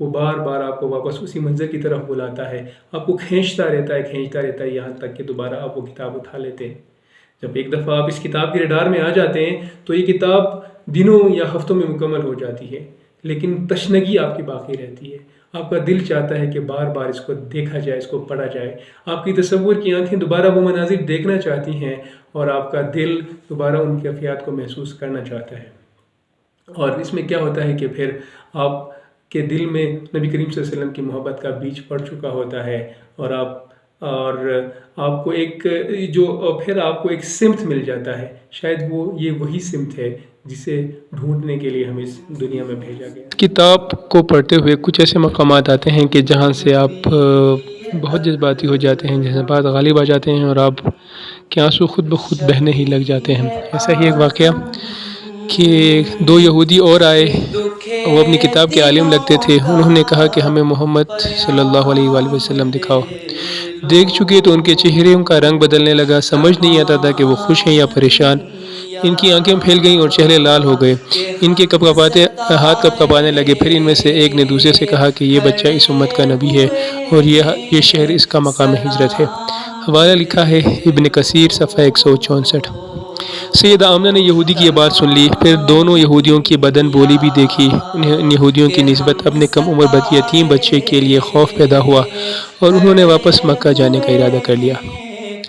وہ بار بار آپ کو واپس اسی منظر کی طرف بلاتا ہے، آپ کو کھینچتا رہتا ہے یہاں تک کہ دوبارہ آپ وہ کتاب اٹھا لیتے ہیں۔ جب ایک دفعہ آپ اس کتاب کے رڈار میں آ جاتے ہیں تو یہ کتاب دنوں یا ہفتوں میں مکمل ہو جاتی ہے، لیکن تشنگی آپ کی باقی رہتی ہے۔ آپ کا دل چاہتا ہے کہ بار بار اس کو دیکھا جائے، اس کو پڑھا جائے۔ آپ کی تصور کی آنکھیں دوبارہ وہ مناظر دیکھنا چاہتی ہیں اور آپ کا دل دوبارہ ان کیفیات کو محسوس کرنا چاہتا ہے۔ اور اس میں کیا ہوتا ہے کہ پھر آپ کے دل میں نبی کریم صلی اللہ علیہ وسلم کی محبت کا بیج پڑ چکا ہوتا ہے، اور آپ کو آپ کو ایک سمت مل جاتا ہے۔ شاید یہ وہی سمت ہے جسے ڈھونڈنے کے لیے ہمیں اس دنیا میں بھیجا گیا۔ کتاب کو پڑھتے ہوئے کچھ ایسے مقامات آتے ہیں کہ جہاں سے آپ بہت جذباتی ہو جاتے ہیں، جذبات غالب آ جاتے ہیں اور آپ کے آنسو خود بخود بہنے ہی لگ جاتے ہیں۔ ایسا ہی ایک واقعہ کہ 2 یہودی اور آئے، وہ اپنی کتاب کے عالم لگتے تھے۔ انہوں نے کہا کہ ہمیں محمد صلی اللہ علیہ وآلہ وسلم دکھاؤ۔ دیکھ چکے تو ان کے چہروں کا رنگ بدلنے لگا، سمجھ نہیں آتا تھا کہ وہ خوش ہیں یا پریشان۔ ان کی آنکھیں پھیل گئیں اور چہرے لال ہو گئے، ان کے ہاتھ کپکپانے لگے۔ پھر ان میں سے ایک نے دوسرے سے کہا کہ یہ بچہ اس امت کا نبی ہے اور یہ شہر اس کا مقام ہجرت ہے۔ حوالہ لکھا ہے ابن کثیر صفحہ 164۔ سیدہ آمنہ نے یہودی کی یہ بات سن لی، پھر دونوں یہودیوں کی بدن بولی بھی دیکھی۔ انہیں ان یہودیوں کی نسبت اپنے کم عمر یتیم بچے کے لیے خوف پیدا ہوا اور انہوں نے واپس مکہ جانے کا ارادہ کر لیا۔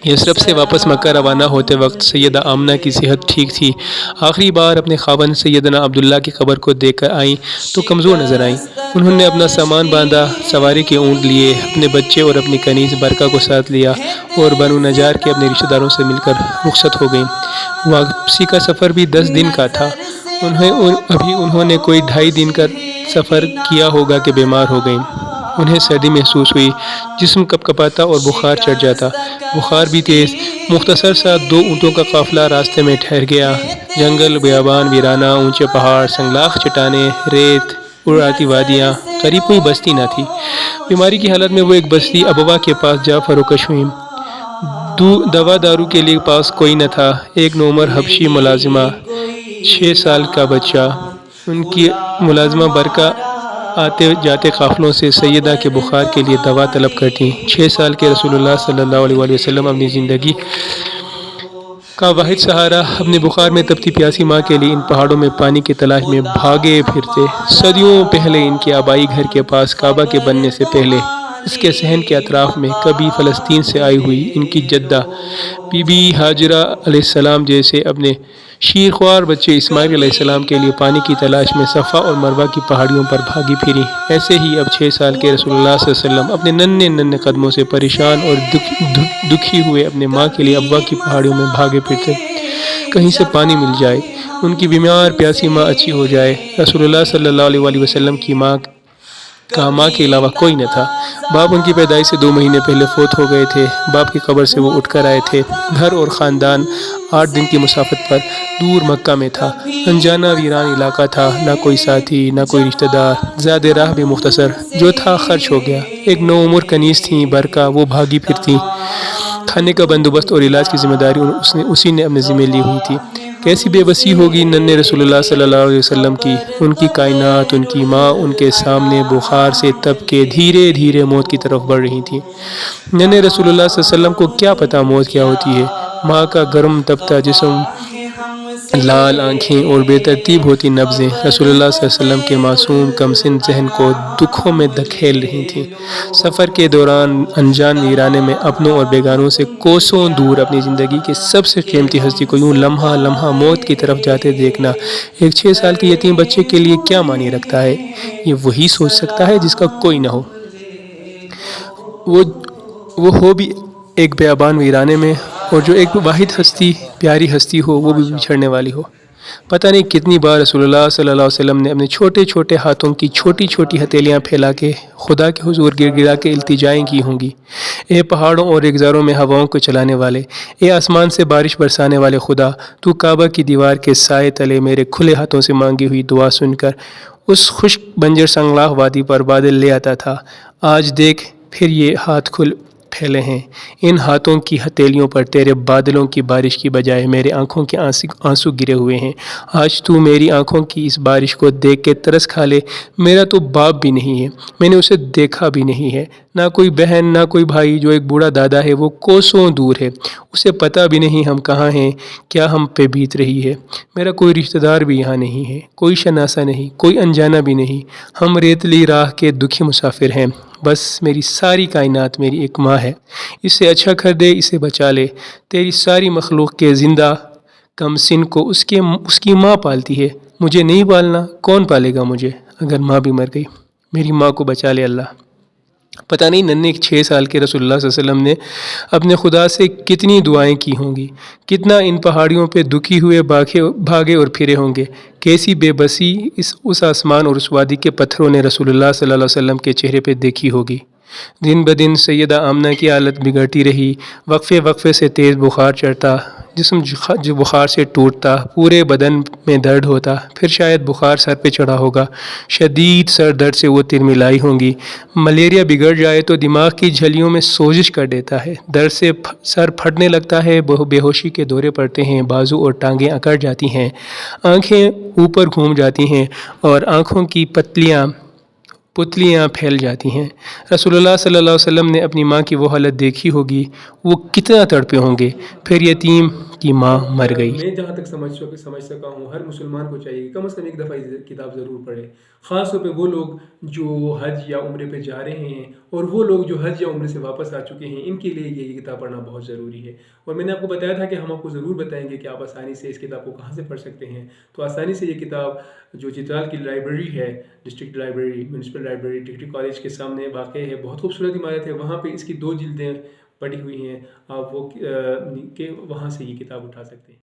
یثرب سے واپس مکہ روانہ ہوتے وقت سیدہ آمنہ کی صحت ٹھیک تھی۔ آخری بار اپنے خاوند سیدنا عبداللہ کی قبر کو دیکھ کر آئیں تو کمزور نظر آئیں۔ انہوں نے اپنا سامان باندھا، سواری کے اونٹ لیے، اپنے بچے اور اپنی کنیز برکہ کو ساتھ لیا اور بنو نجار کے اپنے رشتہ داروں سے مل کر رخصت ہو گئیں۔ واپسی کا سفر بھی 10 دن کا تھا۔ انہوں نے کوئی 2.5 دن کا سفر کیا ہوگا کہ بیمار ہو گئیں۔ انہیں سردی محسوس ہوئی، جسم کپکپاتا اور بخار چڑھ جاتا، بخار بھی تیز۔ مختصر سا 2 اونٹوں کا قافلہ راستے میں ٹھہر گیا۔ جنگل، بیابان، ویرانہ، اونچے پہاڑ، سنگلاخ چٹانیں، ریت اڑاتی وادیاں، قریب کوئی بستی نہ تھی۔ بیماری کی حالت میں وہ ایک بستی ابوا کے پاس جا فروکش ہوئیں۔ دوا دارو کے لیے پاس کوئی نہ تھا۔ ایک نوعمر حبشی ملازمہ، 6 سال کا بچہ، ان کی ملازمہ برکہ آتے جاتے قافلوں سے سیدہ کے بخار کے لیے دوا طلب کرتی۔ 6 سال کے رسول اللہ صلی اللہ علیہ وآلہ وسلم اپنی زندگی کا واحد سہارا اپنے بخار میں تپتی پیاسی ماں کے لیے ان پہاڑوں میں پانی کی تلاش میں بھاگے پھرتے۔ صدیوں پہلے ان کے آبائی گھر کے پاس کعبہ کے بننے سے پہلے اس کے صحن کے اطراف میں کبھی فلسطین سے آئی ہوئی ان کی جدہ بی بی ہاجرہ علیہ السلام جیسے اپنے شیرخوار بچے اسماعیل علیہ السلام کے لیے پانی کی تلاش میں صفا اور مروہ کی پہاڑیوں پر بھاگی پھری۔ ایسے ہی اب 6 سال کے رسول اللہ صلی اللہ علیہ وسلم اپنے ننھے قدموں سے پریشان اور دکھی ہوئے اپنے ماں کے لیے ابوا کی پہاڑیوں میں بھاگے پھرتے، کہیں سے پانی مل جائے، ان کی بیمار پیاسی ماں اچھی ہو جائے۔ رسول اللہ صلی اللہ علیہ وآلہ وسلم کی ماں کے علاوہ کوئی نہ تھا۔ باپ ان کی پیدائش سے 2 مہینے پہلے فوت ہو گئے تھے۔ باپ کی قبر سے وہ اٹھ کر آئے تھے۔ گھر اور خاندان 8 دن کی مسافت پر دور مکہ میں تھا۔ انجانا ویران علاقہ تھا، نہ کوئی ساتھی، نہ کوئی رشتہ دار، زاد راہ بھی مختصر، جو تھا خرچ ہو گیا۔ ایک نوعمر کنیز تھیں برکہ، وہ بھاگی پھرتی۔ کھانے کا بندوبست اور علاج کی ذمہ داری اسی نے اپنے ذمہ لی ہوئی تھی۔ کیسی بے بسی ہوگی ننھے رسول اللہ صلی اللہ علیہ وسلم کی۔ ان کی کائنات، ان کی ماں ان کے سامنے بخار سے تپ کے دھیرے دھیرے موت کی طرف بڑھ رہی تھیں۔ ننھے رسول اللہ صلی اللہ علیہ وسلم کو کیا پتہ موت کیا ہوتی ہے۔ ماں کا گرم تپتا جسم، لال آنکھیں اور بے ترتیب ہوتی نبضیں رسول اللہ صلی اللہ علیہ وسلم کے معصوم کم سن ذہن کو دکھوں میں دھکیل رہی تھیں۔ سفر کے دوران انجان ویرانے میں اپنوں اور بیگانوں سے کوسوں دور اپنی زندگی کی سب سے قیمتی ہستی کو یوں لمحہ لمحہ موت کی طرف جاتے دیکھنا ایک 6 سال کے یتیم بچے کے لیے کیا معنی رکھتا ہے؟ یہ وہی سوچ سکتا ہے جس کا کوئی نہ ہو، وہ ہو بھی ایک بیابان ویرانے میں، اور جو ایک واحد ہستی، پیاری ہستی ہو، وہ بھی بچھڑنے والی ہو۔ پتہ نہیں کتنی بار رسول اللہ صلی اللہ علیہ وسلم نے اپنے چھوٹے چھوٹے ہاتھوں کی چھوٹی چھوٹی ہتھیلیاں پھیلا کے خدا کے حضور گر گرا کے التجائیں کی ہوں گی۔ اے پہاڑوں اور ریگزاروں میں ہواؤں کو چلانے والے، اے آسمان سے بارش برسانے والے خدا، تو کعبہ کی دیوار کے سائے تلے میرے کھلے ہاتھوں سے مانگی ہوئی دعا سن کر اس خشک بنجر سنگلاخ وادی پر بادل لے آتا تھا۔ آج دیکھ پھر یہ ہاتھ پھیلے ہیں۔ ان ہاتھوں کی ہتھیلیوں پر تیرے بادلوں کی بارش کی بجائے میرے آنکھوں کے آنسو گرے ہوئے ہیں۔ آج تو میری آنکھوں کی اس بارش کو دیکھ کے ترس کھا لے۔ میرا تو باپ بھی نہیں ہے، میں نے اسے دیکھا بھی نہیں ہے، نہ کوئی بہن نہ کوئی بھائی۔ جو ایک بوڑھا دادا ہے وہ کوسوں دور ہے، اسے پتہ بھی نہیں ہم کہاں ہیں، کیا ہم پہ بیت رہی ہے۔ میرا کوئی رشتہ دار بھی یہاں نہیں ہے، کوئی شناسا نہیں، کوئی انجانا بھی نہیں۔ ہم ریتلی راہ کے دکھی مسافر ہیں۔ بس میری ساری کائنات میری ایک ماں ہے، اسے اچھا کر دے، اسے بچا لے۔ تیری ساری مخلوق کے زندہ کم سن کو اس کی ماں پالتی ہے، مجھے نہیں پالنا، کون پالے گا مجھے اگر ماں بھی مر گئی؟ میری ماں کو بچا لے اللہ۔ پتہ نہیں ننھے 6 سال کے رسول اللہ صلی اللہ علیہ وسلم نے اپنے خدا سے کتنی دعائیں کی ہوں گی، کتنا ان پہاڑیوں پہ دکھی ہوئے بھاگے اور پھرے ہوں گے، کیسی بے بسی اس آسمان اور اس وادی کے پتھروں نے رسول اللہ صلی اللہ علیہ وسلم کے چہرے پہ دیکھی ہوگی۔ دن بدن سیدہ آمنہ کی حالت بگڑتی رہی، وقفے وقفے سے تیز بخار چڑھتا، جسم جو بخار سے ٹوٹتا، پورے بدن میں درد ہوتا، پھر شاید بخار سر پہ چڑھا ہوگا، شدید سر درد سے وہ ترملائی ہوں گی۔ ملیریا بگڑ جائے تو دماغ کی جھلیوں میں سوزش کر دیتا ہے، درد سے سر پھٹنے لگتا ہے، بے ہوشی کے دورے پڑتے ہیں، بازو اور ٹانگیں اکڑ جاتی ہیں، آنکھیں اوپر گھوم جاتی ہیں اور آنکھوں کی پتلیاں پھیل جاتی ہیں۔ رسول اللہ صلی اللہ علیہ وسلم نے اپنی ماں کی وہ حالت دیکھی ہوگی، وہ کتنا تڑپے ہوں گے۔ پھر یتیم کی ماں مر گئی۔ میں جہاں تک سمجھ سکا ہوں، ہر مسلمان کو چاہیے کہ کم از کم ایک دفعہ یہ کتاب ضرور پڑھے، خاص طور پہ وہ لوگ جو حج یا عمرے پہ جا رہے ہیں اور وہ لوگ جو حج یا عمرے سے واپس آ چکے ہیں، ان کے لیے یہ کتاب پڑھنا بہت ضروری ہے۔ اور میں نے آپ کو بتایا تھا کہ ہم آپ کو ضرور بتائیں گے کہ آپ آسانی سے اس کتاب کو کہاں سے پڑھ سکتے ہیں۔ تو آسانی سے یہ کتاب جو چترال کی لائبریری ہے، district library, municipal library, degree college کے سامنے واقع ہے، بہت خوبصورت عمارت ہے، وہاں پہ اس کی 2 جلدیں پڑی ہوئی ہیں، آپ وہاں سے یہ کتاب اٹھا سکتے ہیں۔